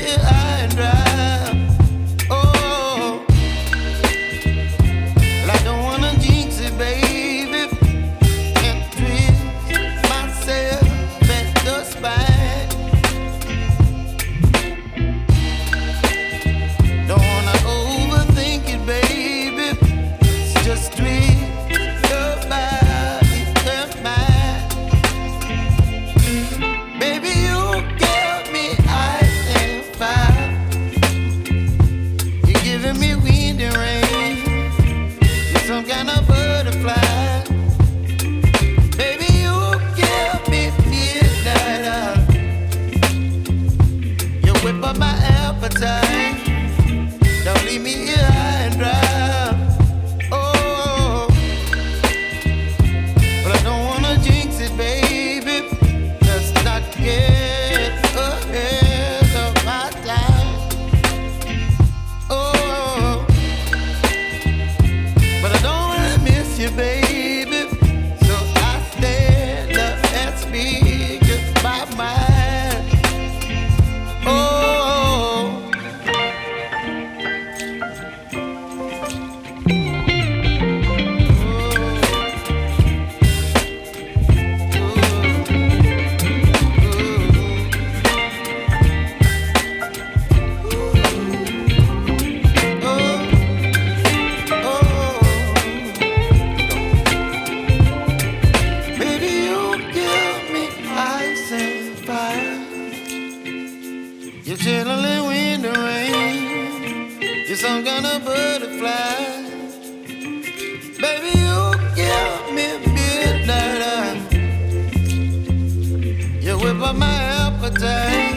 here high and dry. Oh, well, I don't wanna jinx it, baby, and twist myself at the spine. Don't wanna overthink it, baby. It's just twist your body and mine. Baby, you give me ice and fire. You're giving me wind and rain. You're some kind of butterfly. Baby, you give me midnight. You whip up my appetite. Don't leave me here high and dry. Oh, but I don't wanna jinx it, baby. Let's not get ahead of my time. Oh, but I don't wanna miss you, baby. So I stand up and speak my mind. Oh. Baby, you give me ice and fire. You're chilling wind and rain. You're some kind of butterfly. Baby, you give me midnight. You whip up my appetite.